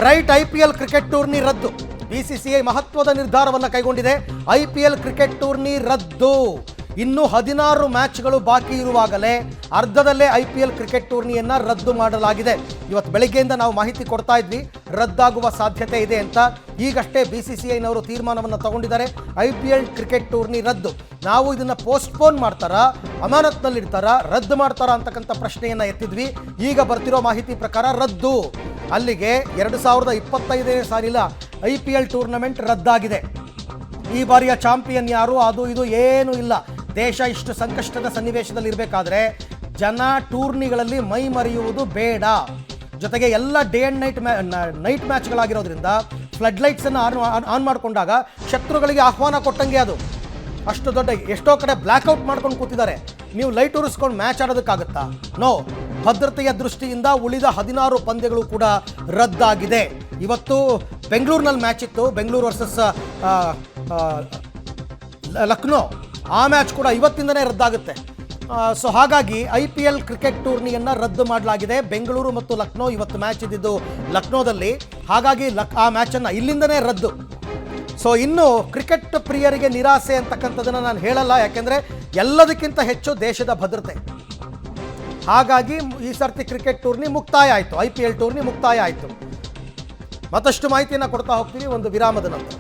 Right, IPL cricket tourney ರದ್ದು. BCCI ಮಹತ್ವದ ನಿರ್ಧಾರವನ್ನು ಕೈಗೊಂಡಿದೆ. IPL ಕ್ರಿಕೆಟ್ ಟೂರ್ನಿ ರದ್ದು. ಇನ್ನು 16 ಮ್ಯಾಚ್ಗಳು ಬಾಕಿ ಇರುವಾಗಲೇ ಅರ್ಧದಲ್ಲೇ IPL ಕ್ರಿಕೆಟ್ ಟೂರ್ನಿಯನ್ನು ರದ್ದು ಮಾಡಲಾಗಿದೆ. ಇವತ್ತು ಬೆಳಗ್ಗೆಯಿಂದ ನಾವು ಮಾಹಿತಿ ಕೊಡ್ತಾ ಇದ್ವಿ, ರದ್ದಾಗುವ ಸಾಧ್ಯತೆ ಇದೆ ಅಂತ. ಈಗಷ್ಟೇ BCCIನವರು ತೀರ್ಮಾನವನ್ನು ತಗೊಂಡಿದ್ದಾರೆ. IPL ಕ್ರಿಕೆಟ್ ಟೂರ್ನಿ ರದ್ದು. ನಾವು ಇದನ್ನು ಪೋಸ್ಟ್ಪೋನ್ ಮಾಡ್ತಾರಾ, ಅಮಾನತ್ನಲ್ಲಿಡ್ತಾರಾ, ರದ್ದು ಮಾಡ್ತಾರಾ ಅಂತಕ್ಕಂಥ ಪ್ರಶ್ನೆಯನ್ನು ಎತ್ತಿದ್ವಿ. ಈಗ ಬರ್ತಿರೋ ಮಾಹಿತಿ ಪ್ರಕಾರ ರದ್ದು. ಅಲ್ಲಿಗೆ 2025ನೇ ಸಾಲಿನ IPL ಟೂರ್ನಮೆಂಟ್ ರದ್ದಾಗಿದೆ. ಈ ಬಾರಿಯ ಚಾಂಪಿಯನ್ ಯಾರು, ಅದು ಇದು ಏನೂ ಇಲ್ಲ. ದೇಶ ಇಷ್ಟು ಸಂಕಷ್ಟದ ಸನ್ನಿವೇಶದಲ್ಲಿರಬೇಕಾದ್ರೆ ಜನ ಟೂರ್ನಿಗಳಲ್ಲಿ ಮೈ ಮರೆಯುವುದು ಬೇಡ. ಜೊತೆಗೆ ಎಲ್ಲ ಡೇ ಆ್ಯಂಡ್ ನೈಟ್ ಮ್ಯಾಚ್ಗಳಾಗಿರೋದ್ರಿಂದ ಫ್ಲಡ್ ಲೈಟ್ಸನ್ನು ಆನ್ ಮಾಡಿಕೊಂಡಾಗ ಶತ್ರುಗಳಿಗೆ ಆಹ್ವಾನ ಕೊಟ್ಟಂಗೆ ಅದು. ಅಷ್ಟು ದೊಡ್ಡ ಎಷ್ಟೋ ಕಡೆ ಬ್ಲ್ಯಾಕ್ಔಟ್ ಮಾಡ್ಕೊಂಡು ಕೂತಿದ್ದಾರೆ. ನೀವು ಲೈಟ್ ಉರಿಸ್ಕೊಂಡು ಮ್ಯಾಚ್ ಆಡೋದಕ್ಕಾಗುತ್ತಾ? ನೋ. ಭದ್ರತೆಯ ದೃಷ್ಟಿಯಿಂದ ಉಳಿದ 16 ಪಂದ್ಯಗಳು ಕೂಡ ರದ್ದಾಗಿದೆ. ಇವತ್ತು ಬೆಂಗಳೂರಿನಲ್ಲಿ ಮ್ಯಾಚ್ ಇತ್ತು, ಬೆಂಗಳೂರು ವರ್ಸಸ್ ಲಕ್ನೋ. ಆ ಮ್ಯಾಚ್ ಕೂಡ ಇವತ್ತಿಂದನೇ ರದ್ದಾಗುತ್ತೆ. ಸೊ ಹಾಗಾಗಿ IPL ಕ್ರಿಕೆಟ್ ಟೂರ್ನಿಯನ್ನು ರದ್ದು ಮಾಡಲಾಗಿದೆ. ಬೆಂಗಳೂರು ಮತ್ತು ಲಕ್ನೋ ಇವತ್ತು ಮ್ಯಾಚ್ ಇದ್ದಿದ್ದು ಲಕ್ನೋದಲ್ಲಿ. ಹಾಗಾಗಿ ಆ ಮ್ಯಾಚನ್ನು ಇಲ್ಲಿಂದನೇ ರದ್ದು. ಸೊ ಇನ್ನು ಕ್ರಿಕೆಟ್ ಪ್ರಿಯರಿಗೆ ನಿರಾಸೆ ಅಂತಕ್ಕಂಥದ್ದನ್ನು ನಾನು ಹೇಳಲ್ಲ, ಯಾಕೆಂದರೆ ಎಲ್ಲದಕ್ಕಿಂತ ಹೆಚ್ಚು ದೇಶದ ಭದ್ರತೆ. ಹಾಗಾಗಿ ಈ ಸರ್ತಿ ಕ್ರಿಕೆಟ್ ಟೂರ್ನಿ ಮುಕ್ತಾಯ ಆಯಿತು, IPL ಟೂರ್ನಿ ಮುಕ್ತಾಯ ಆಯಿತು. ಮತ್ತಷ್ಟು ಮಾಹಿತಿಯನ್ನು ಕೊಡ್ತಾ ಹೋಗ್ತೀವಿ ಒಂದು ವಿರಾಮದ ನಂತರ.